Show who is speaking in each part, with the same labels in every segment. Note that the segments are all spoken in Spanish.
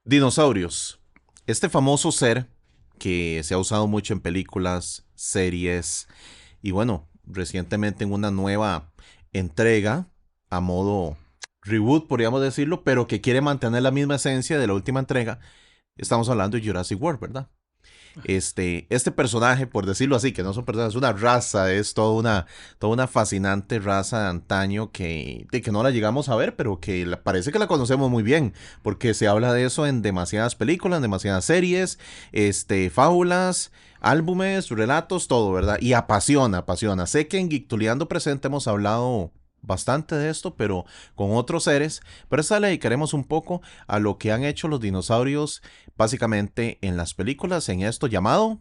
Speaker 1: Dinosaurios. Este famoso ser que se ha usado mucho en películas, series y bueno, recientemente en una nueva entrega a modo reboot, podríamos decirlo, pero que quiere mantener la misma esencia de la última entrega. Estamos hablando de Jurassic World, ¿verdad? Este personaje, por decirlo así, que no son personas, es una raza, es toda una fascinante raza de antaño que no la llegamos a ver, pero que parece que la conocemos muy bien, porque se habla de eso en demasiadas películas, en demasiadas series, fábulas, álbumes, relatos, todo, ¿verdad? Y apasiona, apasiona. Sé que en Geektuleando Presente hemos hablado bastante de esto, pero con otros seres, pero esta le dedicaremos un poco a lo que han hecho los dinosaurios básicamente en las películas, en esto llamado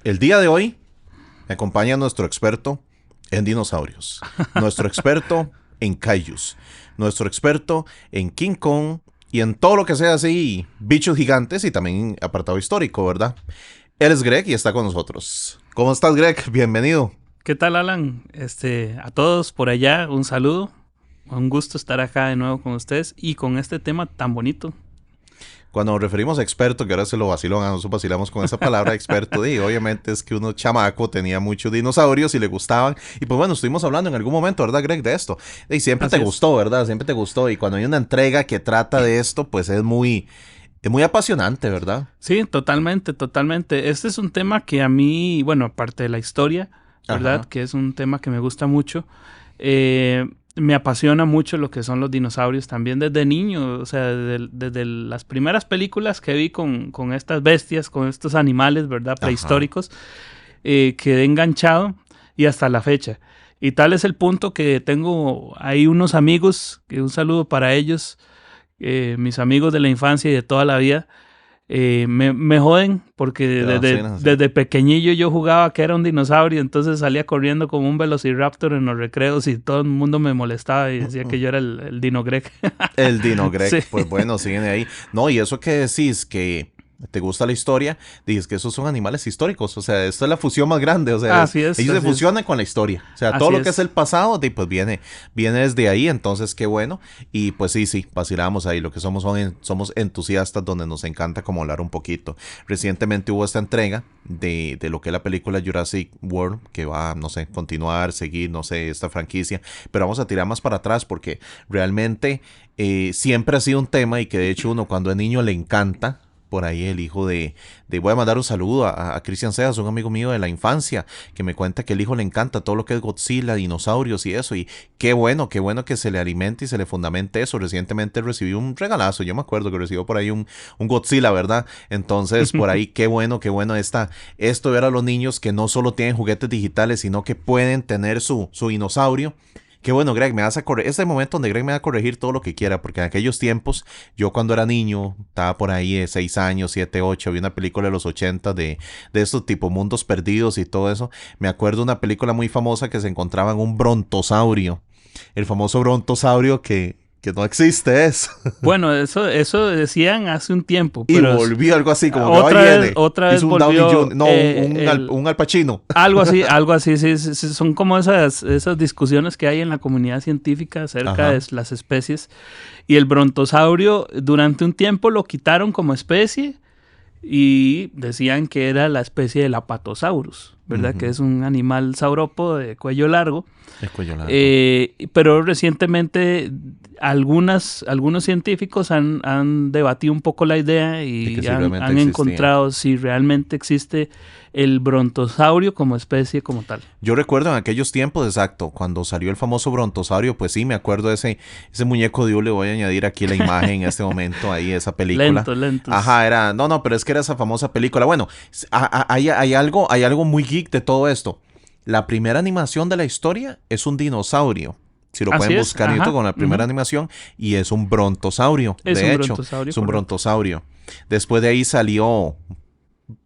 Speaker 1: el día de hoy. Me acompaña nuestro experto en dinosaurios, nuestro experto en kaijus, nuestro experto en King Kong y en todo lo que sea así, bichos gigantes y también apartado histórico, ¿verdad? Él es Greg y está con nosotros. ¿Cómo estás, Greg? Bienvenido.
Speaker 2: ¿Qué tal, Alan? A todos por allá, un saludo. Un gusto estar acá de nuevo con ustedes y con este tema tan bonito.
Speaker 1: Cuando nos referimos a experto, que ahora se lo vaciló, nosotros vacilamos con esa palabra experto, y obviamente es que uno chamaco tenía muchos dinosaurios y le gustaban. Y pues bueno, estuvimos hablando en algún momento, ¿verdad, Greg? De esto. Y siempre
Speaker 2: Así
Speaker 1: te
Speaker 2: es.
Speaker 1: gustó, ¿verdad? Siempre te gustó. Y cuando hay una entrega que trata de esto, pues es muy apasionante, ¿verdad?
Speaker 2: Sí, totalmente, totalmente. Este es un tema que a mí, bueno, aparte de la historia, ¿verdad?
Speaker 1: Ajá.
Speaker 2: Que es un tema que me gusta mucho. Me apasiona mucho lo que son los dinosaurios también desde niño. O sea, desde las primeras películas que vi con estas bestias, con estos animales, ¿verdad? Prehistóricos, quedé enganchado y hasta la fecha. Y tal es el punto que tengo ahí unos amigos, que un saludo para ellos, mis amigos de la infancia y de toda la vida. Me joden porque desde pequeñillo yo jugaba que era un dinosaurio, entonces salía corriendo como un velociraptor en los recreos y todo el mundo me molestaba y decía que yo era el Dino Greg.
Speaker 1: El Dino Greg,
Speaker 2: Sí.
Speaker 1: pues bueno, siguen ahí. No, y eso que decís que te gusta la historia, dices que esos son animales históricos, o sea, esto es la fusión más grande, o sea,
Speaker 2: Así es,
Speaker 1: ellos se
Speaker 2: así es.
Speaker 1: fusionan con la historia, o sea, todo
Speaker 2: Así
Speaker 1: lo que es
Speaker 2: es.
Speaker 1: el pasado, pues viene desde ahí, entonces qué bueno, y pues sí, vacilamos ahí, lo que somos entusiastas donde nos encanta como hablar un poquito. Recientemente hubo esta entrega de lo que es la película Jurassic World, que va, no sé, continuar, seguir, no sé, esta franquicia, pero vamos a tirar más para atrás porque realmente siempre ha sido un tema y que de hecho uno cuando es niño le encanta. Por ahí el hijo voy a mandar un saludo a Cristian Seas, un amigo mío de la infancia, que me cuenta que el hijo le encanta todo lo que es Godzilla, dinosaurios y eso, y qué bueno que se le alimente y se le fundamente eso. Recientemente recibí un regalazo, yo me acuerdo que recibió por ahí un Godzilla, ¿verdad? Entonces, por ahí, qué bueno esto de ver a los niños que no solo tienen juguetes digitales, sino que pueden tener su dinosaurio. Qué bueno, Greg, me vas a corregir. Este momento donde Greg me va a corregir todo lo que quiera, porque en aquellos tiempos, yo cuando era niño, estaba por ahí de 6 años, 7, 8, vi una película de los 80 de estos tipo mundos perdidos y todo eso. Me acuerdo de una película muy famosa que se encontraba en un brontosaurio. El famoso brontosaurio que no existe es.
Speaker 2: Bueno, eso decían hace un tiempo,
Speaker 1: Y
Speaker 2: pero
Speaker 1: volvió algo así, como que va y viene.
Speaker 2: otra vez
Speaker 1: Hizo un
Speaker 2: volvió,
Speaker 1: Downey Jr., no, un Al Pacino.
Speaker 2: algo así, sí, son como esas discusiones que hay en la comunidad científica acerca
Speaker 1: Ajá.
Speaker 2: de las especies. Y el brontosaurio durante un tiempo lo quitaron como especie y decían que era la especie del Apatosaurus, ¿verdad? Que es un animal saurópodo de cuello largo.
Speaker 1: El cuello largo.
Speaker 2: Pero recientemente algunos científicos han debatido un poco la idea y han encontrado si realmente existe el brontosaurio como especie como tal.
Speaker 1: Yo recuerdo en aquellos tiempos, exacto, cuando salió el famoso brontosaurio, pues sí, me acuerdo de ese muñeco de le voy a añadir aquí la imagen en este momento, ahí esa película.
Speaker 2: Lentos.
Speaker 1: Ajá, pero es que era esa famosa película. Bueno, hay algo muy geek de todo esto. La primera animación de la historia es un dinosaurio. Si lo pueden buscar con la primera animación, y es un brontosaurio, es un brontosaurio. Después de ahí salió,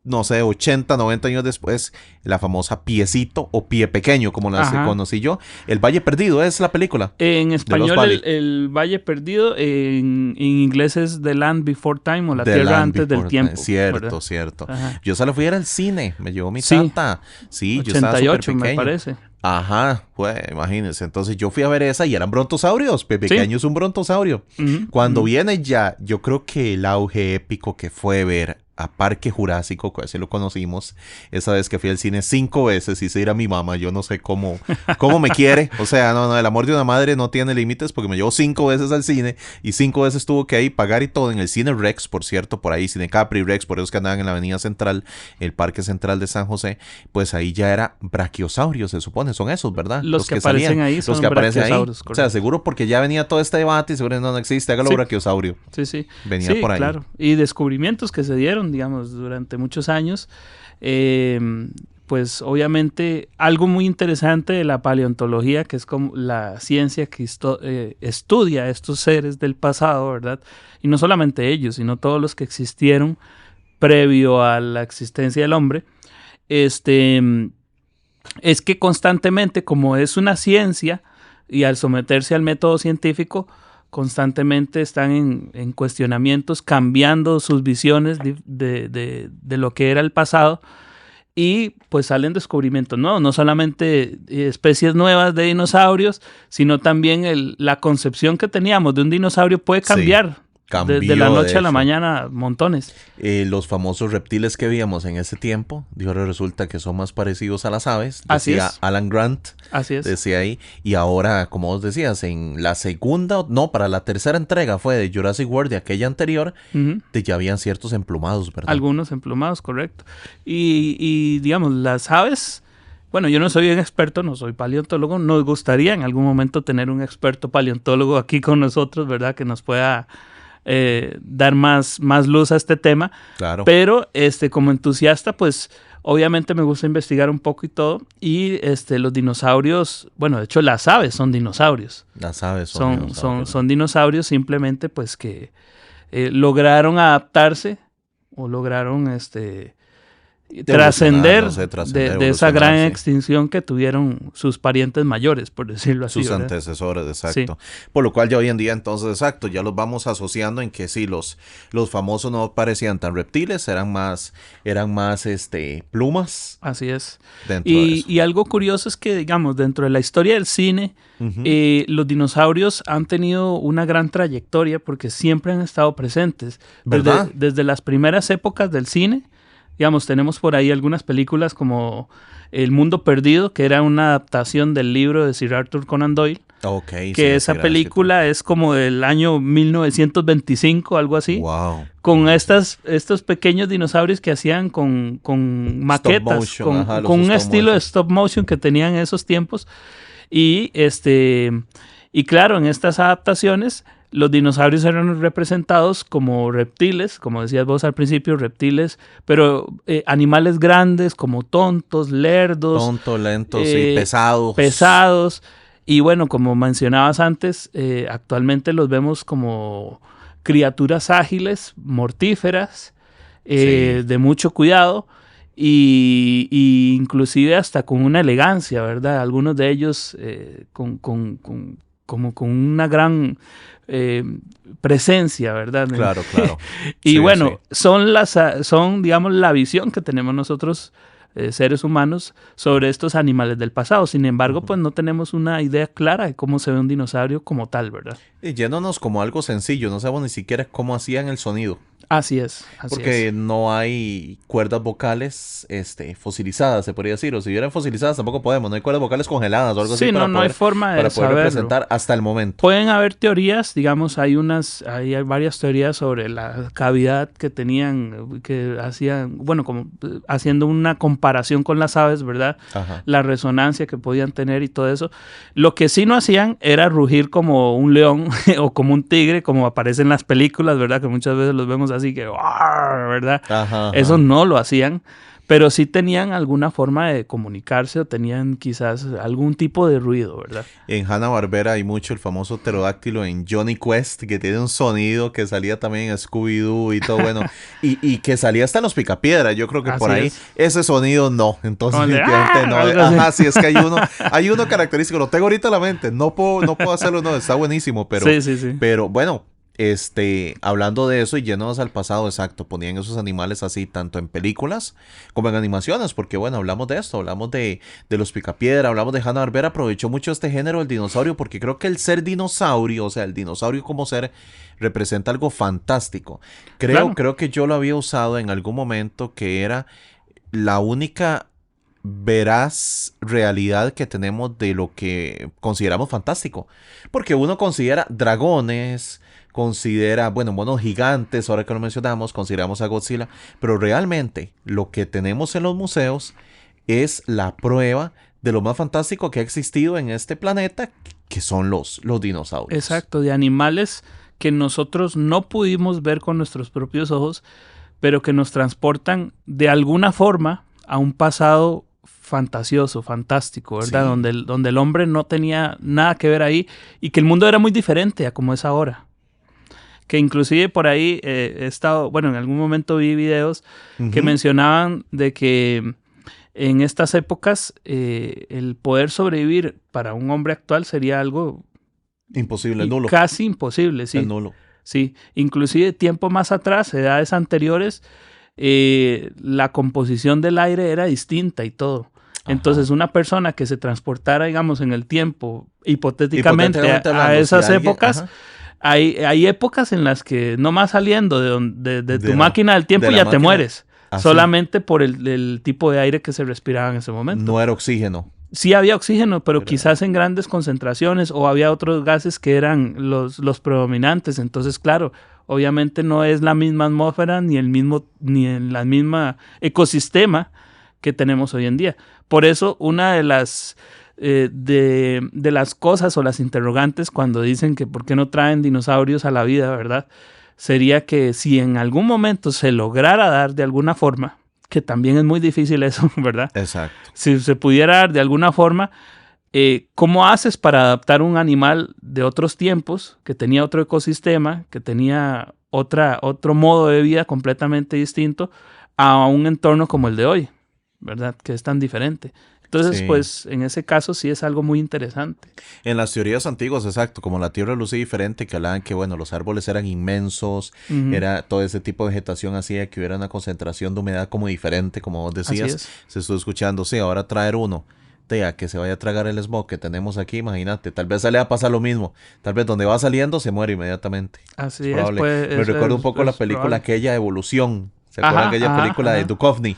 Speaker 1: no sé, 80, 90 años después, la famosa Piecito o Pie Pequeño, como la conocí yo. El Valle Perdido es la película.
Speaker 2: En español, el Valle Perdido, en inglés es The Land Before Time o La Tierra Antes del Tiempo.
Speaker 1: Cierto, cierto. Ajá. Yo solo fui a ir al cine, me llevó mi tata. Sí,
Speaker 2: 88,
Speaker 1: yo estaba súper pequeño.
Speaker 2: me parece.
Speaker 1: Ajá, pues imagínense. Entonces yo fui a ver esa y eran brontosaurios. Pepe
Speaker 2: Sí.
Speaker 1: Pequeño es un brontosaurio.
Speaker 2: Ujú,
Speaker 1: Cuando
Speaker 2: ujú.
Speaker 1: viene ya, yo creo que el auge épico que fue ver a Parque Jurásico, que así lo conocimos, esa vez que fui al cine 5 veces, hice ir a mi mamá, yo no sé cómo me quiere. O sea, no, el amor de una madre no tiene límites porque me llevó 5 veces al cine y 5 veces tuvo que ahí pagar y todo en el Cine Rex, por cierto, por ahí, Cine Capri Rex, por eso que andaban en la Avenida Central, el Parque Central de San José, pues ahí ya era brachiosaurio, se supone, son esos, ¿verdad?
Speaker 2: Los que
Speaker 1: salían,
Speaker 2: aparecen ahí
Speaker 1: los
Speaker 2: son
Speaker 1: que aparecen ahí.
Speaker 2: brachiosaurios,
Speaker 1: O sea,
Speaker 2: correcto.
Speaker 1: seguro porque ya venía todo este debate y seguro no existe, hágalo
Speaker 2: Sí.
Speaker 1: brachiosaurio.
Speaker 2: Sí, sí.
Speaker 1: Venía
Speaker 2: Sí,
Speaker 1: por ahí.
Speaker 2: claro. Y descubrimientos que se dieron, digamos, durante muchos años. Eh, pues obviamente algo muy interesante de la paleontología, que es como la ciencia que estudia estos seres del pasado, ¿verdad? Y no solamente ellos, sino todos los que existieron previo a la existencia del hombre. Es que constantemente, como es una ciencia, y al someterse al método científico, constantemente están en cuestionamientos, cambiando sus visiones de lo que era el pasado, y pues salen descubrimientos nuevos, no solamente especies nuevas de dinosaurios, sino también la concepción que teníamos de un dinosaurio puede cambiar. De la noche a la mañana, montones.
Speaker 1: Los famosos reptiles que veíamos en ese tiempo, ahora resulta que son más parecidos a las aves.
Speaker 2: Así
Speaker 1: Decía
Speaker 2: es.
Speaker 1: Alan Grant.
Speaker 2: Así es.
Speaker 1: Decía ahí. Y ahora, como vos decías, en la segunda, no, para la tercera entrega fue de Jurassic World, de aquella anterior, ya habían ciertos emplumados, ¿verdad?
Speaker 2: Algunos emplumados, correcto. Y digamos, las aves, bueno, yo no soy un experto, no soy paleontólogo, nos gustaría en algún momento tener un experto paleontólogo aquí con nosotros, ¿verdad? Que nos pueda dar más luz a este tema.
Speaker 1: Claro.
Speaker 2: Pero como entusiasta, pues obviamente me gusta investigar un poco y todo. Y los dinosaurios, bueno, de hecho las aves son dinosaurios.
Speaker 1: Las aves son dinosaurios.
Speaker 2: Son dinosaurios simplemente pues que lograron adaptarse o lograron trascender de esa gran extinción que tuvieron sus parientes mayores, por decirlo así.
Speaker 1: Sus
Speaker 2: ¿verdad?
Speaker 1: antecesores, exacto.
Speaker 2: Sí.
Speaker 1: Por lo cual ya hoy en día, entonces, exacto, ya los vamos asociando en que sí, los famosos no parecían tan reptiles, eran más plumas.
Speaker 2: Así es.
Speaker 1: Dentro de eso.
Speaker 2: Y algo curioso es que, digamos, dentro de la historia del cine, los dinosaurios han tenido una gran trayectoria porque siempre han estado presentes.
Speaker 1: ¿Verdad?
Speaker 2: Desde las primeras épocas del cine. Digamos, tenemos por ahí algunas películas como El Mundo Perdido, que era una adaptación del libro de Sir Arthur Conan Doyle.
Speaker 1: Okay,
Speaker 2: que sí, esa película es como del año 1925, algo así.
Speaker 1: Wow.
Speaker 2: Con estos pequeños dinosaurios que hacían con maquetas, con un estilo de stop motion que tenían en esos tiempos. Y claro, en estas adaptaciones los dinosaurios eran representados como reptiles, como decías vos al principio, reptiles, pero animales grandes como tontos, lerdos.
Speaker 1: Lentos y pesados.
Speaker 2: Pesados. Y bueno, como mencionabas antes, actualmente los vemos como criaturas ágiles, mortíferas, de mucho cuidado y inclusive hasta con una elegancia, ¿verdad? Algunos de ellos con una gran presencia, ¿verdad?
Speaker 1: Claro.
Speaker 2: Y
Speaker 1: sí,
Speaker 2: bueno, son, digamos, la visión que tenemos nosotros, seres humanos, sobre estos animales del pasado. Sin embargo, pues no tenemos una idea clara de cómo se ve un dinosaurio como tal, ¿verdad?
Speaker 1: Y yéndonos como algo sencillo, no sabemos ni siquiera cómo hacían el sonido.
Speaker 2: Así es.
Speaker 1: Porque no hay cuerdas vocales fosilizadas, se podría decir. O si hubieran fosilizadas tampoco podemos. No hay cuerdas vocales congeladas o algo así.
Speaker 2: Sí, no hay forma de
Speaker 1: para poder
Speaker 2: saberlo.
Speaker 1: representar hasta el momento.
Speaker 2: Pueden haber teorías, digamos, hay varias teorías sobre la cavidad que tenían, que hacían, bueno, como haciendo una comparación con las aves, ¿verdad?
Speaker 1: Ajá.
Speaker 2: La resonancia que podían tener y todo eso. Lo que sí no hacían era rugir como un león o como un tigre, como aparece en las películas, ¿verdad? Que muchas veces los vemos así que, ¿verdad?
Speaker 1: Ajá.
Speaker 2: Eso no lo hacían, pero sí tenían alguna forma de comunicarse o tenían quizás algún tipo de ruido, ¿verdad?
Speaker 1: En Hanna-Barbera hay mucho el famoso pterodáctilo en Johnny Quest, que tiene un sonido que salía también en Scooby-Doo y todo, bueno, y que salía hasta en los Picapiedras. Yo creo que
Speaker 2: así
Speaker 1: por ahí ese sonido no, entonces definitivamente no.
Speaker 2: Ajá,
Speaker 1: sí, es que hay uno característico, lo tengo ahorita en la mente, no puedo hacerlo, no, está buenísimo, pero,
Speaker 2: sí.
Speaker 1: pero bueno, hablando de eso y yéndonos al pasado, exacto, ponían esos animales así, tanto en películas como en animaciones, porque bueno, hablamos de esto, hablamos de los Picapiedra, hablamos de Hanna-Barbera, aprovechó mucho este género del dinosaurio, porque creo que el ser dinosaurio, o sea, el dinosaurio como ser, representa algo fantástico.
Speaker 2: Claro.
Speaker 1: Creo que yo lo había usado en algún momento, que era la única veraz realidad que tenemos de lo que consideramos fantástico. Porque uno considera dragones, considera, bueno, monos gigantes, ahora que lo mencionamos, consideramos a Godzilla, pero realmente lo que tenemos en los museos es la prueba de lo más fantástico que ha existido en este planeta, que son los dinosaurios.
Speaker 2: Exacto, de animales que nosotros no pudimos ver con nuestros propios ojos, pero que nos transportan de alguna forma a un pasado fantasioso, fantástico, ¿verdad?
Speaker 1: Sí.
Speaker 2: Donde el hombre no tenía nada que ver ahí y que el mundo era muy diferente a como es ahora. Que inclusive por ahí he estado, bueno, en algún momento vi videos que mencionaban de que en estas épocas el poder sobrevivir para un hombre actual sería algo
Speaker 1: Imposible, nulo.
Speaker 2: casi imposible, sí.
Speaker 1: El nulo.
Speaker 2: Sí, inclusive tiempo más atrás, edades anteriores, la composición del aire era distinta y todo. Entonces, una persona que se transportara, digamos, en el tiempo, hipotéticamente a esas épocas, hay épocas en las que no más saliendo de tu máquina del tiempo ya te mueres. Solamente por el tipo de aire que se respiraba en ese momento.
Speaker 1: No era oxígeno.
Speaker 2: Sí había oxígeno, pero quizás en grandes concentraciones, o había otros gases que eran los predominantes. Entonces, claro, obviamente no es la misma atmósfera ni la misma ecosistema que tenemos hoy en día. Por eso, una de las de las cosas o las interrogantes cuando dicen que por qué no traen dinosaurios a la vida, ¿verdad? Sería que si en algún momento se lograra dar de alguna forma, que también es muy difícil eso, ¿verdad?
Speaker 1: Exacto.
Speaker 2: Si se pudiera dar de alguna forma, ¿cómo haces para adaptar un animal de otros tiempos, que tenía otro ecosistema, que tenía otro modo de vida completamente distinto, a un entorno como el de hoy, ¿verdad? Que es tan diferente. Entonces,
Speaker 1: Sí.
Speaker 2: pues, en ese caso sí es algo muy interesante.
Speaker 1: En las teorías antiguas, exacto, como la Tierra lucía diferente, que hablaban que, bueno, los árboles eran inmensos, era todo ese tipo de vegetación hacía que hubiera una concentración de humedad como diferente, como vos decías. Se estuvo escuchando, sí, ahora traer uno, a que se vaya a tragar el smog que tenemos aquí, imagínate, tal vez le va a pasar lo mismo, tal vez donde va saliendo se muere inmediatamente.
Speaker 2: Así
Speaker 1: es.
Speaker 2: Pues,
Speaker 1: Me recuerdo un poco la película
Speaker 2: probable.
Speaker 1: aquella Evolución. ¿Se acuerdan aquella película de Duchovny?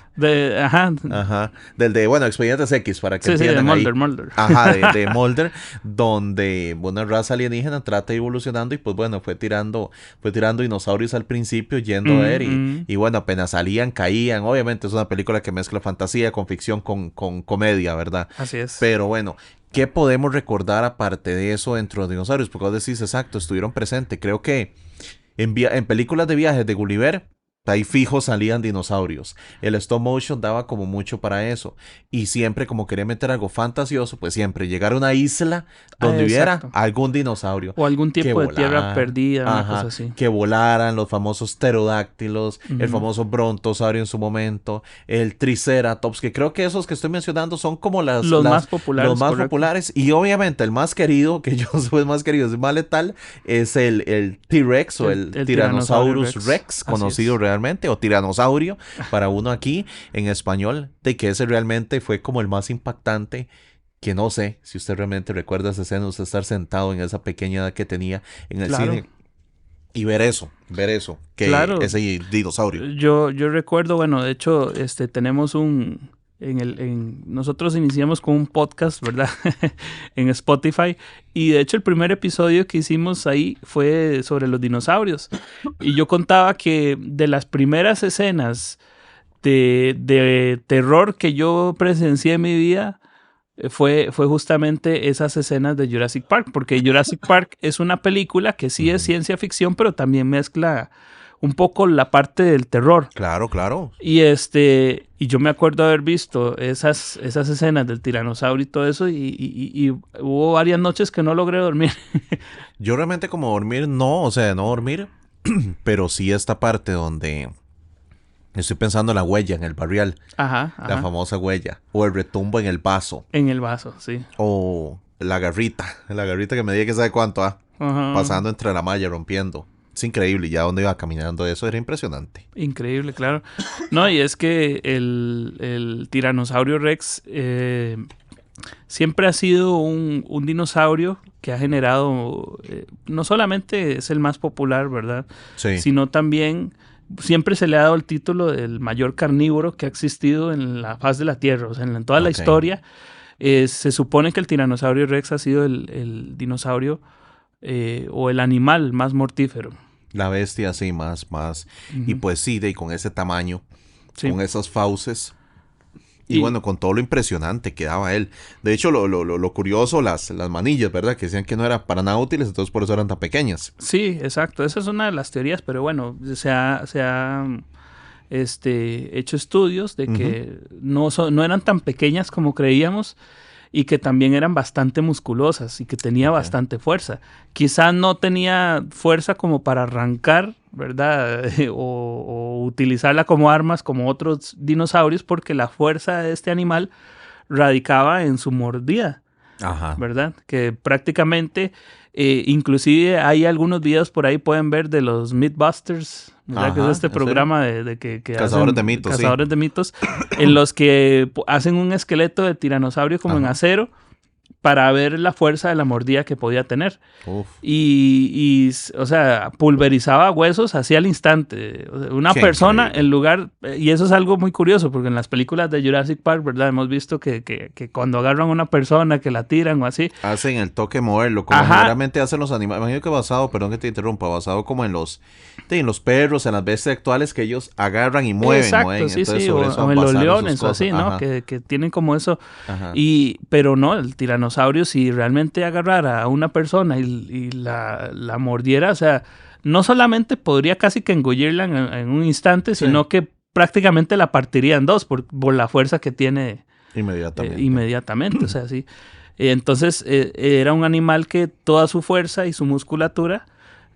Speaker 1: Ajá. Del de, bueno, Expedientes X, para que entiendan
Speaker 2: de
Speaker 1: ahí.
Speaker 2: Mulder.
Speaker 1: Ajá, de Mulder, donde una raza alienígena trata de ir evolucionando y pues bueno, fue tirando dinosaurios al principio yendo a ver y bueno, apenas salían, caían. Obviamente es una película que mezcla fantasía con ficción, con comedia, ¿verdad?
Speaker 2: Así es.
Speaker 1: Pero bueno, ¿qué podemos recordar aparte de eso dentro de dinosaurios? Porque vos decís, exacto, estuvieron presentes. Creo que en películas de viajes de Gulliver, ahí fijo salían dinosaurios. El stop motion daba como mucho para eso. Y siempre como quería meter algo fantasioso, pues siempre llegar a una isla donde hubiera algún dinosaurio.
Speaker 2: O algún tipo de tierra perdida, una cosa así.
Speaker 1: Que volaran los famosos pterodáctilos, el famoso brontosaurio en su momento, el triceratops, que creo que esos que estoy mencionando son como los más populares. Los más populares. Y obviamente el más querido, que yo soy el más querido, es más letal, es el T-Rex o el Tyrannosaurus Rex, conocido realmente, o tiranosaurio para uno aquí en español, de que ese realmente fue como el más impactante, que no sé si usted realmente recuerda esa escena, usted estar sentado en esa pequeña edad que tenía en el cine y ver eso, que ese dinosaurio.
Speaker 2: Yo recuerdo, bueno, de hecho, tenemos nosotros iniciamos con un podcast, ¿verdad? En Spotify. Y de hecho el primer episodio que hicimos ahí fue sobre los dinosaurios. Y yo contaba que de las primeras escenas de terror que yo presencié en mi vida fue justamente esas escenas de Jurassic Park. Porque Jurassic Park es una película que sí es ciencia ficción, pero también mezcla un poco la parte del terror.
Speaker 1: Claro.
Speaker 2: Y yo me acuerdo haber visto esas escenas del tiranosaurio y todo eso, y hubo varias noches que no logré dormir.
Speaker 1: Yo realmente como dormir no dormir, pero sí esta parte donde estoy pensando en la huella en el barrial. La famosa huella. O el retumbo en el vaso.
Speaker 2: En el vaso, sí.
Speaker 1: O la garrita que me diga que sabe cuánto, pasando entre la malla, rompiendo. es increíble. Ya donde iba caminando eso era impresionante.
Speaker 2: Increíble, claro. No, y es que el tiranosaurio Rex siempre ha sido un dinosaurio que ha generado, no solamente es el más popular, ¿verdad?
Speaker 1: Sí.
Speaker 2: Sino también siempre se le ha dado el título del mayor carnívoro que ha existido en la faz de la Tierra. O sea, en toda la historia se supone que el tiranosaurio Rex ha sido el dinosaurio o el animal más mortífero.
Speaker 1: La bestia, sí, más. Y pues sí, con ese tamaño, con esas fauces. Y bueno, con todo lo impresionante que daba él. De hecho, lo curioso, las manillas, ¿verdad? Que decían que no eran para nada útiles, entonces por eso eran tan pequeñas.
Speaker 2: Sí, exacto. Esa es una de las teorías, pero bueno, se ha hecho estudios de que no eran tan pequeñas como creíamos y que también eran bastante musculosas y que tenía bastante fuerza. Quizás no tenía fuerza como para arrancar, ¿verdad? o utilizarla como armas como otros dinosaurios, porque la fuerza de este animal radicaba en su mordida.
Speaker 1: Ajá.
Speaker 2: ¿Verdad? Que prácticamente, inclusive hay algunos videos por ahí, pueden ver, de los Mythbusters, ¿verdad? Que es este programa de que
Speaker 1: Cazadores
Speaker 2: hacen,
Speaker 1: de mitos,
Speaker 2: Cazadores de mitos, en los que hacen un esqueleto de tiranosaurio como en acero para ver la fuerza de la mordida que podía tener.
Speaker 1: Uf.
Speaker 2: Y, o sea, pulverizaba huesos así al instante. O sea, una persona
Speaker 1: increíble.
Speaker 2: en lugar... Y eso es algo muy curioso, porque en las películas de Jurassic Park, ¿verdad? Hemos visto que cuando agarran a una persona, que la tiran o así...
Speaker 1: Hacen el toque moverlo, como generalmente hacen los animales. Imagino que basado, perdón que te interrumpa, basado como en los perros, en las bestias actuales, que ellos agarran y mueven.
Speaker 2: Exacto,
Speaker 1: mueven.
Speaker 2: sí,
Speaker 1: Entonces,
Speaker 2: sí, o en los leones o así, ¿no? Que tienen como eso. Pero no, el tiranosaurio, si realmente agarrara a una persona y la mordiera, o sea, no solamente podría casi que engullirla en un instante, sino que prácticamente la partiría en dos por la fuerza que tiene inmediatamente. O sea, sí. Entonces, era un animal que toda su fuerza y su musculatura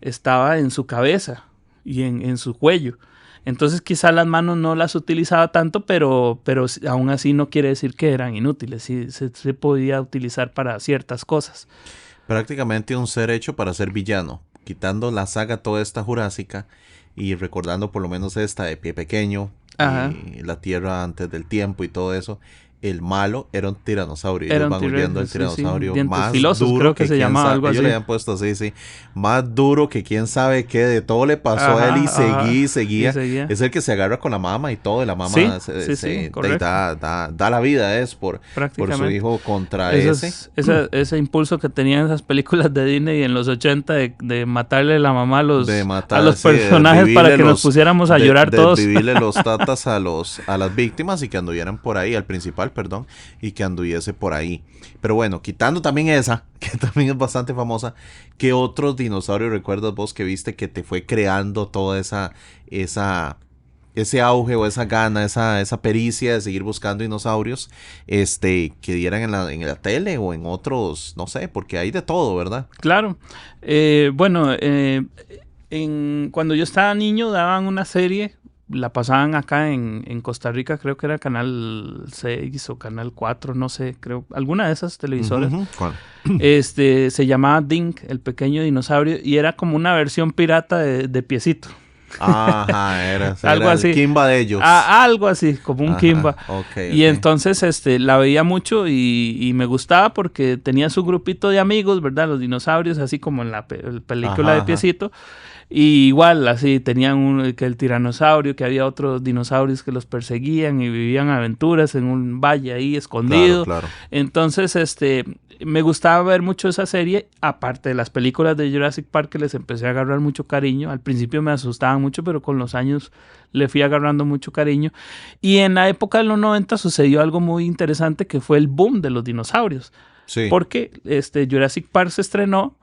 Speaker 2: estaba en su cabeza y en su cuello. Entonces quizá las manos no las utilizaba tanto, pero aún así no quiere decir que eran inútiles. Sí, se podía utilizar para ciertas cosas.
Speaker 1: Prácticamente un ser hecho para ser villano. Quitando la saga toda esta jurásica y recordando por lo menos esta de Pie Pequeño, y La Tierra antes del tiempo y todo eso. El malo era un tiranosaurio. Ellos van huyendo el tiranosaurio más
Speaker 2: filosos,
Speaker 1: duro
Speaker 2: creo que se llamaba algo así.
Speaker 1: Ellos le habían puesto así, sí. Más duro que quién sabe qué. De todo le pasó a él y seguía. Es el que se agarra con la mama y todo. Y la mama da la vida por su hijo contra
Speaker 2: ese impulso que tenían esas películas de Disney en los 80 de matarle la mamá a los personajes para que nos pusiéramos a llorar todos.
Speaker 1: De vivirle los tatas a las víctimas y que anduvieran por ahí, al principal, y que anduviese por ahí. Pero bueno, quitando también esa, que también es bastante famosa, ¿qué otros dinosaurios recuerdas vos que viste que te fue creando toda ese auge o esa gana, esa pericia de seguir buscando dinosaurios que dieran en la tele o en otros, no sé, porque hay de todo, ¿verdad?
Speaker 2: Claro. Cuando yo estaba niño daban una serie, la pasaban acá en Costa Rica, creo que era Canal 6 o Canal 4, no sé, creo, alguna de esas televisoras.
Speaker 1: ¿Cuál?
Speaker 2: Se llamaba Dink, el pequeño dinosaurio, y era como una versión pirata de Piecito.
Speaker 1: Ajá, era
Speaker 2: así.
Speaker 1: El Kimba de ellos.
Speaker 2: Algo así, como un Kimba.
Speaker 1: Okay.
Speaker 2: Entonces la veía mucho y me gustaba porque tenía su grupito de amigos, ¿verdad? Los dinosaurios, así como en la película de Piecito. Y igual, así, tenían que el tiranosaurio, que había otros dinosaurios que los perseguían y vivían aventuras en un valle ahí escondido.
Speaker 1: Claro.
Speaker 2: Entonces, me gustaba ver mucho esa serie, aparte de las películas de Jurassic Park que les empecé a agarrar mucho cariño. Al principio me asustaban mucho, pero con los años le fui agarrando mucho cariño. Y en la época de los 90 sucedió algo muy interesante, que fue el boom de los dinosaurios.
Speaker 1: Sí.
Speaker 2: Porque Jurassic Park se estrenó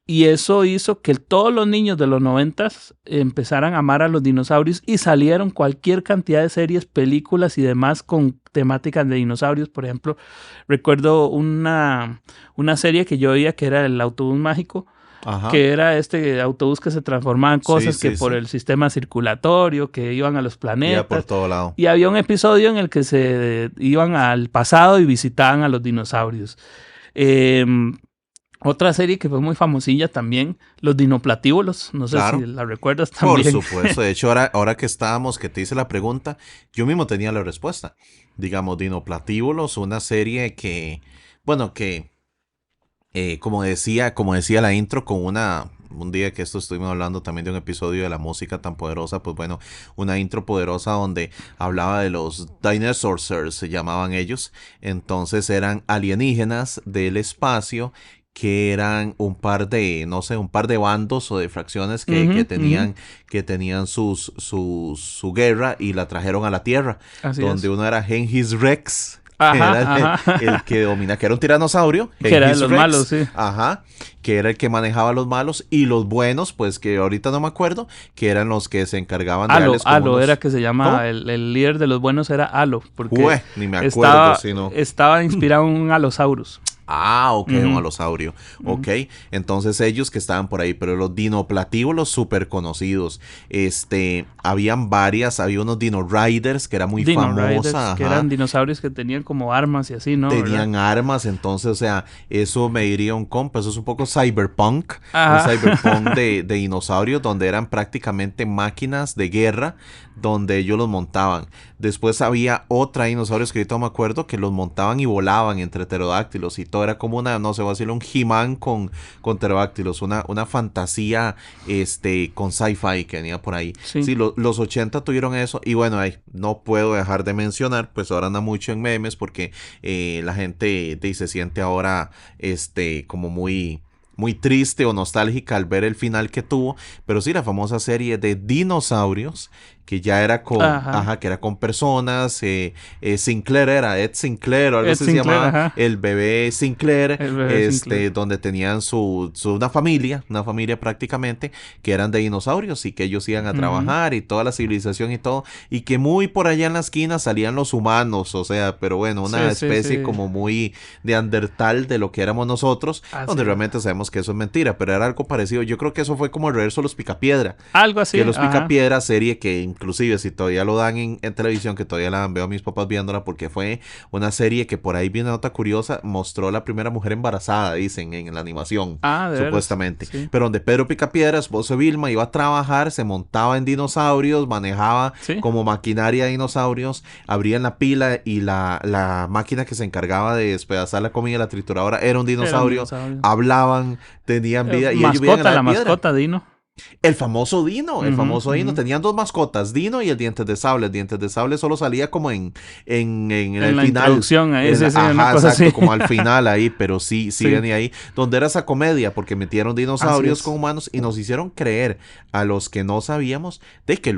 Speaker 2: y eso hizo que todos los niños de los 90 empezaran a amar a los dinosaurios y salieron cualquier cantidad de series, películas y demás con temáticas de dinosaurios. Por ejemplo, recuerdo una serie que yo veía que era El Autobús Mágico, que era este autobús que se transformaba en cosas por el sistema circulatorio, que iban a los planetas.
Speaker 1: Por todo lado.
Speaker 2: Y había un episodio en el que se iban al pasado y visitaban a los dinosaurios. Otra serie que fue muy famosilla también, Los Dinoplatíbulos, no sé
Speaker 1: Claro.
Speaker 2: si la recuerdas también.
Speaker 1: Por supuesto, de hecho, ahora que estábamos, que te hice la pregunta, yo mismo tenía la respuesta. Digamos, Dinoplatíbulos, una serie que, bueno, que como decía la intro, un día que esto estuvimos hablando también de un episodio de la música tan poderosa, pues bueno, una intro poderosa donde hablaba de los dinosaurs, se llamaban ellos. Entonces eran alienígenas del espacio que eran un par de, no sé, un par de bandos o de fracciones que tenían su guerra y la trajeron a la Tierra,
Speaker 2: Así
Speaker 1: donde
Speaker 2: es.
Speaker 1: uno era Genghis Rex, que era
Speaker 2: Ajá.
Speaker 1: el que domina, que era un tiranosaurio,
Speaker 2: Que era de
Speaker 1: Genghis
Speaker 2: los
Speaker 1: Rex,
Speaker 2: malos, sí.
Speaker 1: ajá, que era el que manejaba a los malos, y los buenos, pues que ahorita no me acuerdo, que eran los que se encargaban de darles como
Speaker 2: Alo era
Speaker 1: unos...
Speaker 2: que se llama,
Speaker 1: ¿Cómo?
Speaker 2: el líder de los buenos era Alo, porque
Speaker 1: Ni me acuerdo, si no.
Speaker 2: estaba inspirado en un Alosaurus.
Speaker 1: Ah, ok, un
Speaker 2: Ujú,
Speaker 1: alosaurio.
Speaker 2: ujú.
Speaker 1: Ok, entonces ellos que estaban por ahí, pero los dinoplatíbulos súper conocidos. Habían varias, había unos Dino Riders que era muy
Speaker 2: Dino Riders,
Speaker 1: famosa,
Speaker 2: que
Speaker 1: ajá.
Speaker 2: eran dinosaurios que tenían como armas y así, ¿no? ¿Verdad?
Speaker 1: Tenían armas, entonces, o sea, eso me diría un compa, eso es un poco cyberpunk, un
Speaker 2: Ajá.
Speaker 1: cyberpunk de dinosaurios donde eran prácticamente máquinas de guerra donde ellos los montaban. Después había otra dinosaurios que ahorita no me acuerdo que los montaban y volaban entre pterodáctilos y todo era como una, no sé, voy a decirlo, un He-Man con pterodáctilos, una fantasía con sci-fi que venía por ahí.
Speaker 2: Sí.
Speaker 1: Sí, los 80 tuvieron eso y bueno, no puedo dejar de mencionar, pues ahora anda mucho en memes porque la gente se siente ahora como muy triste o nostálgica al ver el final que tuvo, pero sí la famosa serie de dinosaurios que ya era
Speaker 2: Ajá.
Speaker 1: que era con personas, Sinclair era, Ed Sinclair o algo
Speaker 2: Ed
Speaker 1: así se
Speaker 2: Sinclair,
Speaker 1: llamaba,
Speaker 2: ajá.
Speaker 1: el bebé Sinclair,
Speaker 2: El bebé Sinclair.
Speaker 1: donde tenían una familia prácticamente, que eran de dinosaurios y que ellos iban a
Speaker 2: Ujú.
Speaker 1: trabajar y toda la civilización y todo, y que muy por allá en la esquina salían los humanos, o sea, pero bueno, una
Speaker 2: Sí, sí,
Speaker 1: especie
Speaker 2: sí.
Speaker 1: como muy de Andertal de lo que éramos nosotros,
Speaker 2: Así
Speaker 1: donde
Speaker 2: es.
Speaker 1: realmente sabemos que eso es mentira, pero era algo parecido. Yo creo que eso fue como el reverso de los Picapiedra,
Speaker 2: Algo
Speaker 1: que
Speaker 2: así,
Speaker 1: los
Speaker 2: ajá.
Speaker 1: Picapiedra, serie que inclusive si todavía lo dan en televisión, que todavía la veo a mis papás viéndola, porque fue una serie que por ahí viene una nota curiosa, mostró la primera mujer embarazada, dicen, en la animación,
Speaker 2: Ah, de veras.
Speaker 1: supuestamente.
Speaker 2: Sí.
Speaker 1: Pero donde Pedro Picapiedra, esposo de Vilma, iba a trabajar, se montaba en dinosaurios, manejaba
Speaker 2: Sí.
Speaker 1: como maquinaria de dinosaurios, abrían la pila y la máquina que se encargaba de despedazar la comida, la trituradora, era un
Speaker 2: Era un
Speaker 1: dinosaurio,
Speaker 2: dinosaurio.
Speaker 1: hablaban, tenían vida y ellos vivían en
Speaker 2: Mascota,
Speaker 1: la de
Speaker 2: la
Speaker 1: piedra.
Speaker 2: mascota, Dino.
Speaker 1: El
Speaker 2: Ujú,
Speaker 1: famoso Dino.
Speaker 2: ujú.
Speaker 1: Tenían dos mascotas, Dino y el Dientes de Sable. El Dientes de Sable solo salía como en
Speaker 2: En
Speaker 1: el
Speaker 2: la
Speaker 1: final.
Speaker 2: introducción, ahí sí, sí, una
Speaker 1: Ajá,
Speaker 2: cosa así.
Speaker 1: exacto, como al final ahí, pero sí
Speaker 2: Sí,
Speaker 1: venía ahí. Donde era esa comedia, porque metieron
Speaker 2: así
Speaker 1: dinosaurios con
Speaker 2: es.
Speaker 1: humanos y nos hicieron creer a los que no sabíamos de que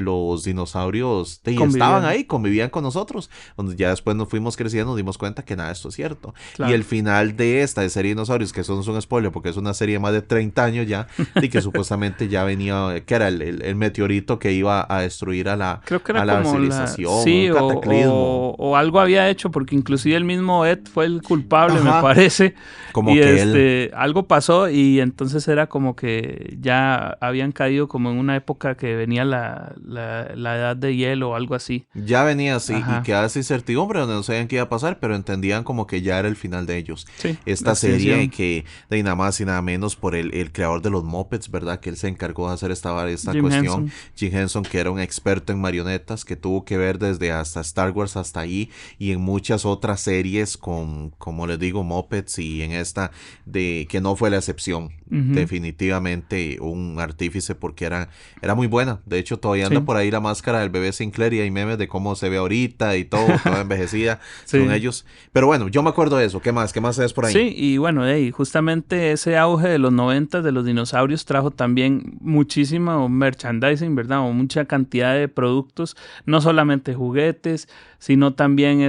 Speaker 1: los dinosaurios estaban
Speaker 2: Convivían,
Speaker 1: ahí, convivían con nosotros. Donde ya después nos fuimos creciendo, nos dimos cuenta que nada de esto es cierto. Y
Speaker 2: claro.
Speaker 1: el final de esta de serie de dinosaurios, que eso no es un spoiler porque es una serie de más de 30 años ya, y que supuestamente ya venía, que era el meteorito que iba a destruir a la,
Speaker 2: Creo que era
Speaker 1: a la
Speaker 2: como la...
Speaker 1: civilización, un
Speaker 2: Sí,
Speaker 1: cataclismo.
Speaker 2: o algo había hecho, porque inclusive el mismo Ed fue el culpable, me
Speaker 1: Ajá,
Speaker 2: parece.
Speaker 1: como
Speaker 2: Y
Speaker 1: que él
Speaker 2: algo pasó y entonces era como que ya habían caído como en una época que venía la edad de hielo o algo así.
Speaker 1: ya venía así y
Speaker 2: Ajá.
Speaker 1: quedaba esa incertidumbre donde no sabían qué iba a pasar, pero entendían como que ya era el final de ellos.
Speaker 2: Sí, la
Speaker 1: Esta serie
Speaker 2: extinción.
Speaker 1: que de nada más y nada menos por el creador de los Muppets, ¿verdad? Que él se encargó de hacer esta
Speaker 2: Jim
Speaker 1: cuestión.
Speaker 2: Henson.
Speaker 1: Jim Henson, que era un experto en marionetas, que tuvo que ver desde hasta Star Wars hasta ahí y en muchas otras series con, como les digo, Muppets y en esta de que no fue la excepción.
Speaker 2: Ujú.
Speaker 1: Definitivamente un artífice porque era muy buena. De hecho, todavía anda
Speaker 2: Sí,
Speaker 1: por ahí la máscara del bebé Sinclair y hay memes de cómo se ve ahorita y todo, toda envejecida, según
Speaker 2: sí.
Speaker 1: ellos. Pero bueno, yo me acuerdo de eso. ¿Qué más? ¿Qué más es por ahí?
Speaker 2: Sí, y bueno, justamente ese auge de los 90 de los dinosaurios trajo también muchísimo merchandising, ¿verdad? O mucha cantidad de productos, no solamente juguetes, sino también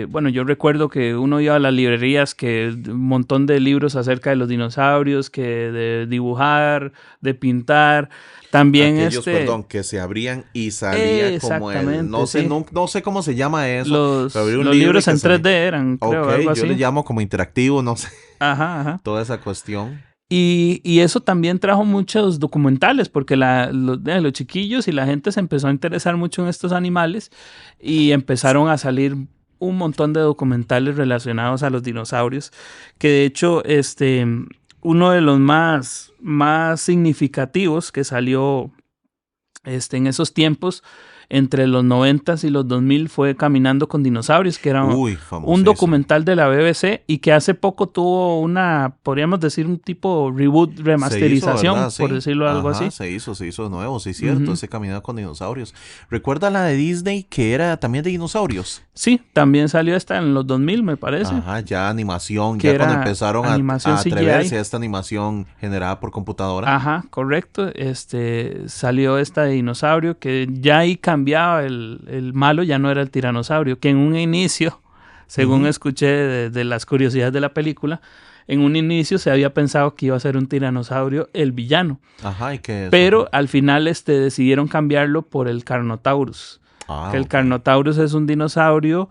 Speaker 2: bueno, yo recuerdo que uno iba a las librerías que un montón de libros acerca de los dinosaurios, que de dibujar, de pintar, también
Speaker 1: Aquellos, perdón, que se abrían y salía como no
Speaker 2: exactamente,
Speaker 1: sé,
Speaker 2: sí.
Speaker 1: no sé cómo se llama eso, pero abría un
Speaker 2: Los
Speaker 1: libro y
Speaker 2: libros
Speaker 1: que
Speaker 2: en
Speaker 1: salía.
Speaker 2: 3D eran,
Speaker 1: Ok,
Speaker 2: creo, algo
Speaker 1: yo le
Speaker 2: así.
Speaker 1: llamo como interactivo, no sé,
Speaker 2: Ajá, ajá.
Speaker 1: toda esa cuestión.
Speaker 2: Y eso también trajo muchos documentales, porque los chiquillos y la gente se empezó a interesar mucho en estos animales y empezaron a salir un montón de documentales relacionados a los dinosaurios, que de hecho uno de los más significativos que salió en esos tiempos, entre los 90s y los 2000, fue Caminando con Dinosaurios, que era un documental de la BBC y que hace poco tuvo podríamos decir, un tipo reboot, remasterización, por decirlo algo así.
Speaker 1: Se hizo de nuevo, sí, cierto, ese Caminando con Dinosaurios. ¿Recuerda la de Disney que era también de dinosaurios?
Speaker 2: Sí, también salió esta en los 2000, me parece.
Speaker 1: Ajá, ya animación, ya cuando empezaron a atreverse a esta animación generada por computadora.
Speaker 2: Ajá, correcto. Salió esta de dinosaurio, que ya ahí cambiaba el malo, ya no era el tiranosaurio, que en un inicio, según escuché de las curiosidades de la película, en un inicio se había pensado que iba a ser un tiranosaurio el villano.
Speaker 1: Ajá, ¿y qué es?
Speaker 2: Pero al final decidieron cambiarlo por el Carnotaurus. El Carnotaurus es un dinosaurio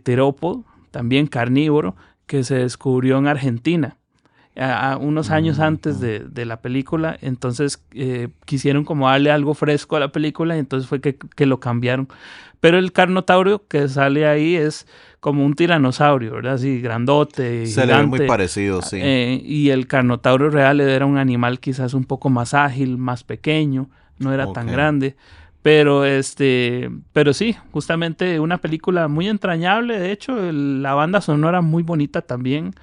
Speaker 2: terópodo, también carnívoro, que se descubrió en Argentina unos años antes de la película. Entonces quisieron como darle algo fresco a la película y entonces fue que lo cambiaron. Pero el Carnotaurio que sale ahí es como un tiranosaurio, ¿verdad? Así grandote,
Speaker 1: se
Speaker 2: gigante.
Speaker 1: le ve muy parecido, sí.
Speaker 2: Y el Carnotaurio real era un animal quizás un poco más ágil, más pequeño, no era tan grande. Pero sí, justamente una película muy entrañable. De hecho, la banda sonora muy bonita también.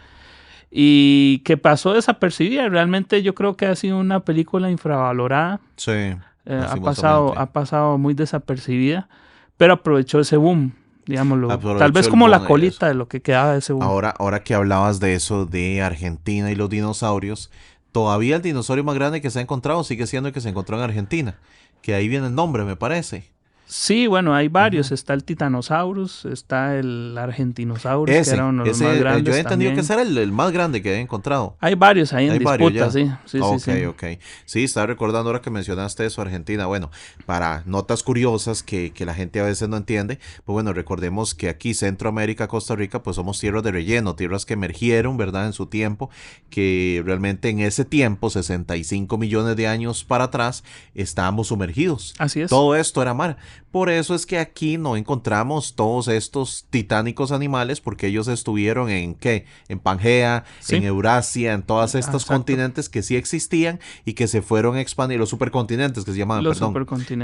Speaker 2: Y que pasó desapercibida. Realmente yo creo que ha sido una película infravalorada.
Speaker 1: Sí.
Speaker 2: Ha pasado muy desapercibida. Pero aprovechó ese boom, digámoslo. Tal vez como la colita de lo que quedaba de ese boom.
Speaker 1: Ahora que hablabas de eso, de Argentina y los dinosaurios, todavía el dinosaurio más grande que se ha encontrado sigue siendo el que se encontró en Argentina. Que ahí viene el nombre, me parece.
Speaker 2: Sí, bueno, hay varios. Está el Titanosaurus, está el Argentinosaurus, que era uno de los más grandes.
Speaker 1: Yo he entendido que ese era el más grande que he encontrado.
Speaker 2: Hay varios ahí en disputa, sí.
Speaker 1: Ok. Sí, estaba recordando ahora que mencionaste eso, Argentina. Bueno, para notas curiosas que la gente a veces no entiende, pues bueno, recordemos que aquí Centroamérica, Costa Rica, pues somos tierras de relleno, tierras que emergieron, ¿verdad? En su tiempo, que realmente en ese tiempo, 65 millones de años para atrás, estábamos sumergidos.
Speaker 2: Así es.
Speaker 1: Todo esto era mar. Por eso es que aquí no encontramos todos estos titánicos animales, porque ellos estuvieron en Pangea, en Eurasia, en todos estos continentes que sí existían y que se fueron expandiendo, los supercontinentes que se llamaban,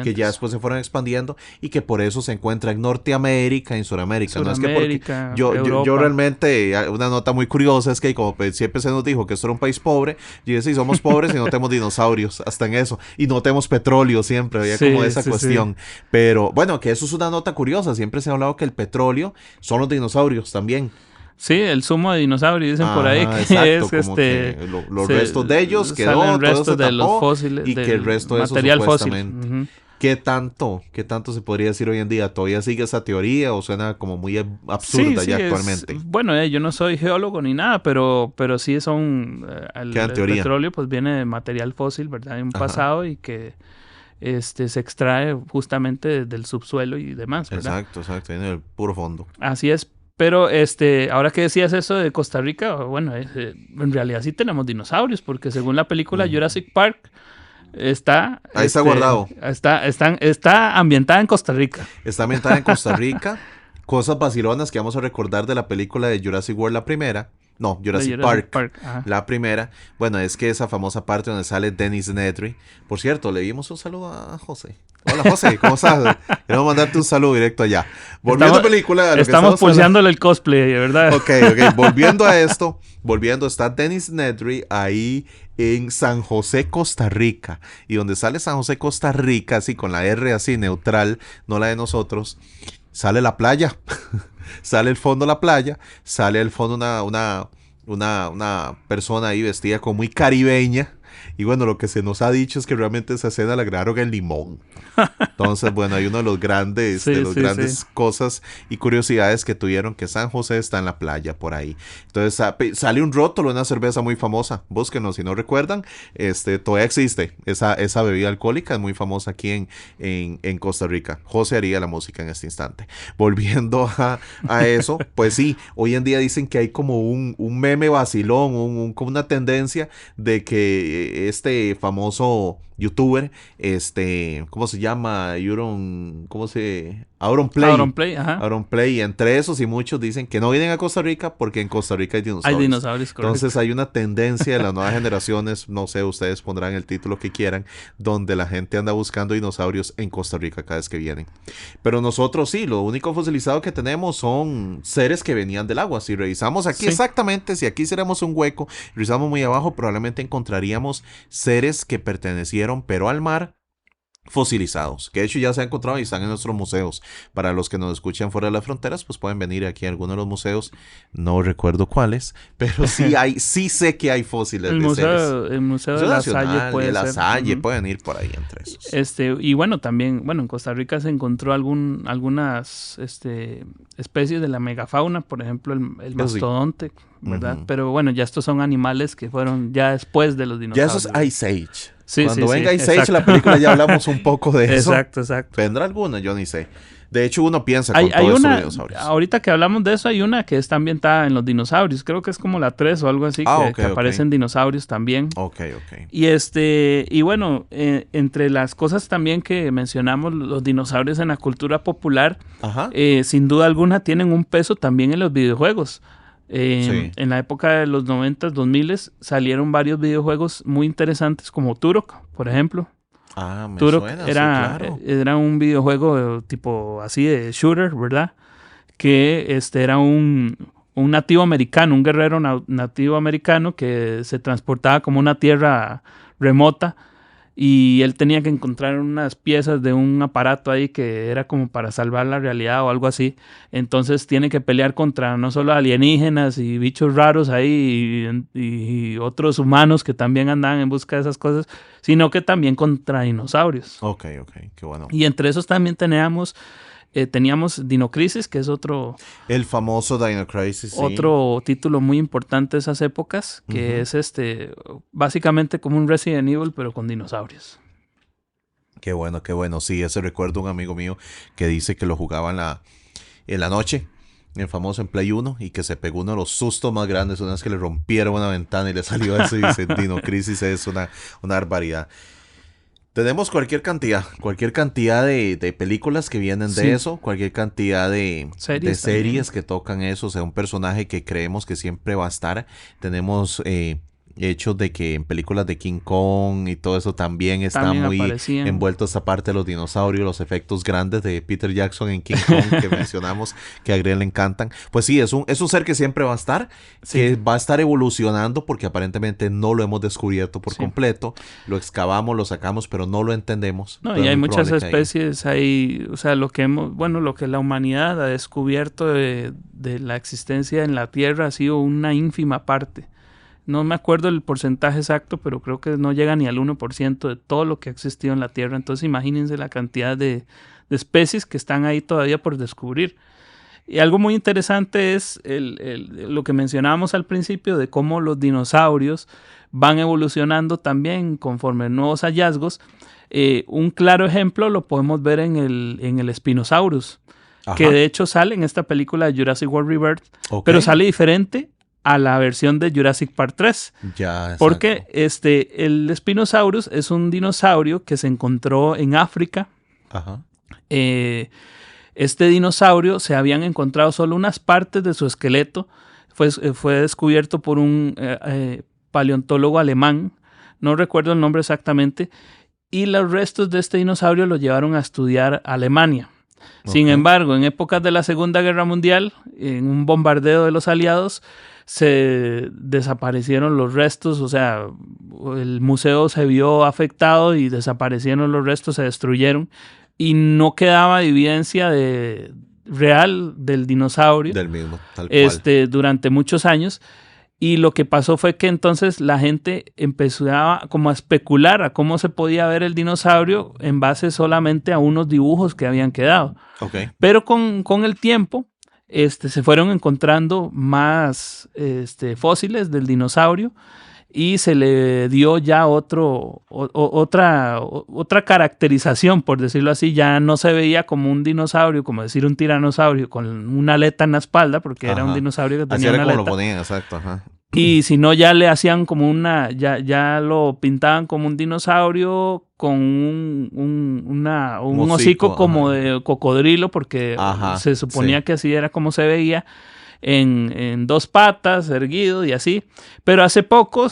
Speaker 1: que ya después se fueron expandiendo y que por eso se encuentra en Norteamérica, en Sudamérica. No es que porque yo realmente, una nota muy curiosa es que como siempre se nos dijo que esto era un país pobre, yo decía, sí, somos pobres y no tenemos dinosaurios, hasta en eso, y no tenemos petróleo siempre, había como esa cuestión. Pero bueno, que eso es una nota curiosa. Siempre se ha hablado que el petróleo son los dinosaurios también.
Speaker 2: Sí, el zumo de dinosaurio, dicen por ahí, que
Speaker 1: exacto,
Speaker 2: es
Speaker 1: que los restos de ellos quedó,
Speaker 2: restos de los fósiles,
Speaker 1: y que el resto de
Speaker 2: material
Speaker 1: eso supuestamente. ¿Qué tanto se podría decir hoy en día? ¿Todavía sigue esa teoría o suena como muy absurda ya actualmente?
Speaker 2: Bueno, yo no soy geólogo ni nada, pero sí son... el petróleo pues viene de material fósil, ¿verdad? De un pasado y que... se extrae justamente del subsuelo y demás, ¿verdad?
Speaker 1: Exacto, en el puro fondo.
Speaker 2: Así es, pero ahora que decías eso de Costa Rica, bueno, en realidad sí tenemos dinosaurios, porque según la película Jurassic Park, está
Speaker 1: guardado.
Speaker 2: Está ambientada en Costa Rica.
Speaker 1: Está ambientada en Costa Rica. Cosas vacilonas que vamos a recordar de la película de Jurassic World, la primera. No, Jurassic Park la primera. Bueno, es que esa famosa parte donde sale Dennis Nedry. Por cierto, le dimos un saludo a José. Hola, José, ¿cómo estás? Queremos mandarte un saludo directo allá. Volviendo a la película...
Speaker 2: Estamos pulseándole el cosplay, ¿verdad?
Speaker 1: Ok. Volviendo a esto. Está Dennis Nedry ahí en San José, Costa Rica. Y donde sale San José, Costa Rica, así con la R así neutral, no la de nosotros, sale la playa. Sale el fondo de la playa, sale al fondo una persona ahí vestida como muy caribeña. Y bueno, lo que se nos ha dicho es que realmente esa escena la grabaron en Limón. Entonces, bueno, hay uno de los grandes, cosas y curiosidades que tuvieron, que San José está en la playa por ahí. Entonces, sale un rótulo, una cerveza muy famosa. Búsquenlo si no recuerdan. Todavía existe esa bebida alcohólica, es muy famosa aquí en Costa Rica. José haría la música en este instante. Volviendo a eso, pues sí, hoy en día dicen que hay como un meme vacilón, como una tendencia de que este famoso youtuber, ¿cómo se llama?
Speaker 2: Auronplay, ajá.
Speaker 1: Auronplay, y entre esos y muchos dicen que no vienen a Costa Rica porque en Costa Rica hay dinosaurios.
Speaker 2: Hay dinosaurios, correcto.
Speaker 1: Entonces hay una tendencia de las nuevas generaciones, no sé, ustedes pondrán el título que quieran, donde la gente anda buscando dinosaurios en Costa Rica cada vez que vienen. Pero nosotros sí, lo único fosilizado que tenemos son seres que venían del agua. Si revisamos aquí exactamente, si aquí hiciéramos un hueco, revisamos muy abajo, probablemente encontraríamos seres que pertenecieron pero al mar, fosilizados, que de hecho ya se han encontrado y están en nuestros museos. Para los que nos escuchan fuera de las fronteras, pues pueden venir aquí a alguno de los museos, no recuerdo cuáles, pero sí sé que hay fósiles de seres.
Speaker 2: El Museo de La Salle puede ser.
Speaker 1: La Salle, pueden ir por ahí entre esos.
Speaker 2: Y bueno, también, en Costa Rica se encontró algunas especies de la megafauna, por ejemplo, el mastodonte, ¿verdad? Pero bueno, ya estos son animales que fueron ya después de los dinosaurios.
Speaker 1: Ya eso es Ice Age.
Speaker 2: Sí,
Speaker 1: Cuando venga Ice Age, la película, ya hablamos un poco de eso.
Speaker 2: Exacto.
Speaker 1: ¿Vendrá alguna? Yo ni sé. De hecho, uno piensa con todos estos dinosaurios.
Speaker 2: Ahorita que hablamos de eso, hay una que está ambientada en los dinosaurios. Creo que es como la 3 o algo así, que aparecen dinosaurios también.
Speaker 1: Ok.
Speaker 2: Y bueno, entre las cosas también que mencionamos, los dinosaurios en la cultura popular, sin duda alguna tienen un peso también en los videojuegos. En la época de los 90s, 2000s, salieron varios videojuegos muy interesantes como Turok, por ejemplo.
Speaker 1: Turok
Speaker 2: era un videojuego tipo así de shooter, ¿verdad? Que era un nativo americano, un guerrero nativo americano que se transportaba como una tierra remota y él tenía que encontrar unas piezas de un aparato ahí que era como para salvar la realidad o algo así. Entonces tiene que pelear contra no solo alienígenas y bichos raros ahí y otros humanos que también andaban en busca de esas cosas, sino que también contra dinosaurios.
Speaker 1: Ok, qué bueno.
Speaker 2: Y entre esos también teníamos Dino Crisis, que es otro...
Speaker 1: El famoso Dino Crisis, sí.
Speaker 2: Otro título muy importante de esas épocas, que es básicamente como un Resident Evil, pero con dinosaurios.
Speaker 1: Qué bueno. Sí, ese recuerdo un amigo mío que dice que lo jugaba en la noche, el famoso en Play 1, y que se pegó uno de los sustos más grandes una vez que le rompieron una ventana y le salió eso y dice, Dino Crisis es una barbaridad. Tenemos cualquier cantidad de películas que vienen de eso, cualquier cantidad de series que tocan eso, o sea, un personaje que creemos que siempre va a estar. Tenemos hechos de que en películas de King Kong y todo eso también está muy envuelto esa parte de los dinosaurios, los efectos grandes de Peter Jackson en King Kong que mencionamos, que a Greg le encantan. Pues sí, es un ser que siempre va a estar, que va a estar evolucionando porque aparentemente no lo hemos descubierto por completo, lo excavamos, lo sacamos, pero no lo entendemos.
Speaker 2: No, y hay muchas especies ahí, o sea, lo que la humanidad ha descubierto de la existencia en la Tierra ha sido una ínfima parte. No me acuerdo el porcentaje exacto, pero creo que no llega ni al 1% de todo lo que ha existido en la Tierra. Entonces imagínense la cantidad de especies que están ahí todavía por descubrir. Y algo muy interesante es lo que mencionábamos al principio de cómo los dinosaurios van evolucionando también conforme nuevos hallazgos. Un claro ejemplo lo podemos ver en el Spinosaurus, que de hecho sale en esta película de Jurassic World Rebirth, pero sale diferente a la versión de Jurassic Park 3. Porque el Spinosaurus es un dinosaurio que se encontró en África. Este dinosaurio se habían encontrado solo unas partes de su esqueleto. Fue descubierto por un paleontólogo alemán. No recuerdo el nombre exactamente. Y los restos de este dinosaurio los llevaron a estudiar a Alemania. Sin embargo, en épocas de la Segunda Guerra Mundial, en un bombardeo de los aliados, se desaparecieron los restos, o sea, el museo se vio afectado y desaparecieron los restos, se destruyeron y no quedaba evidencia real del dinosaurio.
Speaker 1: Del mismo, tal cual.
Speaker 2: Durante muchos años. Y lo que pasó fue que entonces la gente empezó como a especular a cómo se podía ver el dinosaurio en base solamente a unos dibujos que habían quedado. Pero con el tiempo se fueron encontrando más fósiles del dinosaurio y se le dio ya otra caracterización, por decirlo así. Ya no se veía como un dinosaurio, como decir un tiranosaurio con una aleta en la espalda, porque era un dinosaurio que tenía una aleta.
Speaker 1: Así era como lo ponían, exacto.
Speaker 2: Y si no, ya le hacían como ya lo pintaban como un dinosaurio con un hocico como de cocodrilo, porque se suponía que así era como se veía, en dos patas, erguido y así. Pero hace poco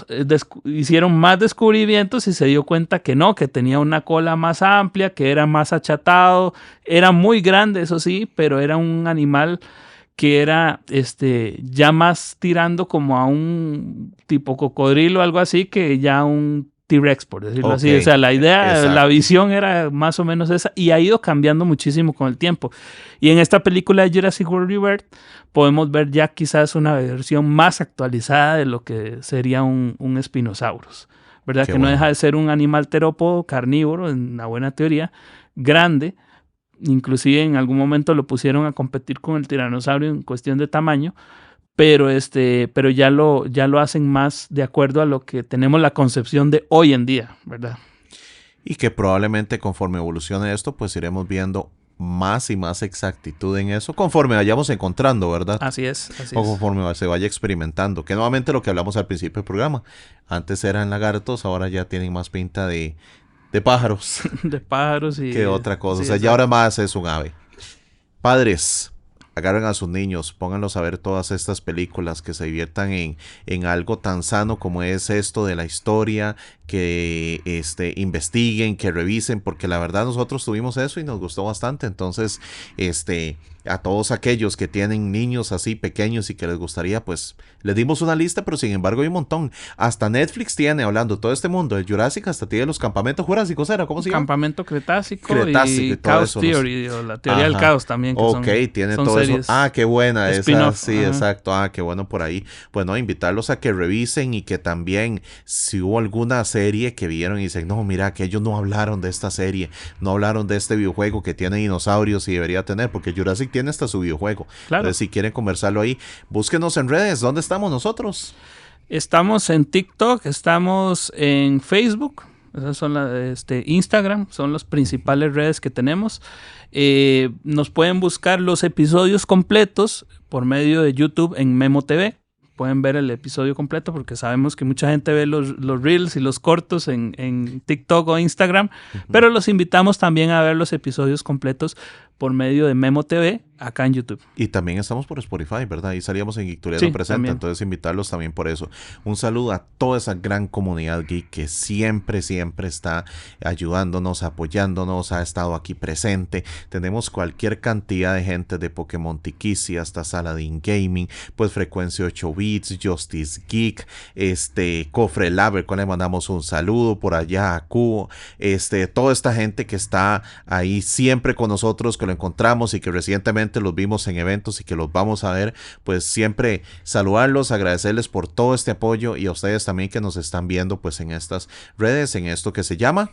Speaker 2: hicieron más descubrimientos y se dio cuenta que no, que tenía una cola más amplia, que era más achatado, era muy grande, eso sí, pero era un animal que era ya más tirando como a un tipo cocodrilo, algo así, que ya un T-Rex, por decirlo así. O sea, la idea, la visión era más o menos esa y ha ido cambiando muchísimo con el tiempo. Y en esta película de Jurassic World Rebirth podemos ver ya quizás una versión más actualizada de lo que sería un Spinosaurus, ¿verdad? Que no deja de ser un animal terópodo carnívoro, en una buena teoría, grande. Inclusive en algún momento lo pusieron a competir con el tiranosaurio en cuestión de tamaño, pero ya lo hacen más de acuerdo a lo que tenemos la concepción de hoy en día, ¿verdad?
Speaker 1: Y que probablemente conforme evolucione esto, pues iremos viendo más y más exactitud en eso conforme vayamos encontrando, ¿verdad?
Speaker 2: Así es.
Speaker 1: O conforme se vaya experimentando, que nuevamente lo que hablamos al principio del programa, antes eran lagartos, ahora ya tienen más pinta de pájaros.
Speaker 2: De pájaros y...
Speaker 1: que otra cosa.
Speaker 2: Sí,
Speaker 1: o sea, ya ahora más es un ave. Padres, agarren a sus niños, pónganlos a ver todas estas películas, que se diviertan en algo tan sano como es esto de la historia, que investiguen, que revisen, porque la verdad nosotros tuvimos eso y nos gustó bastante. Entonces, a todos aquellos que tienen niños así pequeños y que les gustaría, pues les dimos una lista, pero sin embargo hay un montón. Hasta Netflix tiene, hablando todo este mundo del Jurassic, hasta tiene los campamentos jurásicos, ¿era? ¿Cómo se llama?
Speaker 2: Campamento Cretácico y Chaos Theory, o la teoría del caos también. Que
Speaker 1: tiene
Speaker 2: son
Speaker 1: todo
Speaker 2: series.
Speaker 1: eso. Qué buena esa. Sí, exacto. Qué bueno por ahí. Bueno, invitarlos a que revisen y que también, si hubo alguna serie que vieron y dicen, no, mira, que ellos no hablaron de esta serie, no hablaron de este videojuego que tiene dinosaurios y debería tener, porque Jurassic tiene hasta su videojuego.
Speaker 2: Claro.
Speaker 1: Entonces, si quieren conversarlo ahí, búsquenos en redes. ¿Dónde estamos nosotros?
Speaker 2: Estamos en TikTok, estamos en Facebook, esas son Instagram, son las principales redes que tenemos. Nos pueden buscar los episodios completos por medio de YouTube en Memo TV. Pueden ver el episodio completo porque sabemos que mucha gente ve los reels y los cortos en TikTok o Instagram, pero los invitamos también a ver los episodios completos por medio de Memo TV acá en YouTube.
Speaker 1: Y también estamos por Spotify, ¿verdad? Ahí salíamos en Geektuleando Presente, también. Entonces invitarlos también por eso. Un saludo a toda esa gran comunidad geek que siempre está ayudándonos, apoyándonos, ha estado aquí presente. Tenemos cualquier cantidad de gente, de Pokémon Tikisi hasta Saladin Gaming, pues Frecuencia 8 Bits, Justice Geek, Cofre Lab, cual le mandamos un saludo por allá a Cubo, toda esta gente que está ahí siempre con nosotros, que lo encontramos y que recientemente los vimos en eventos y que los vamos a ver, pues siempre saludarlos, agradecerles por todo este apoyo y a ustedes también que nos están viendo pues en estas redes, en esto que se llama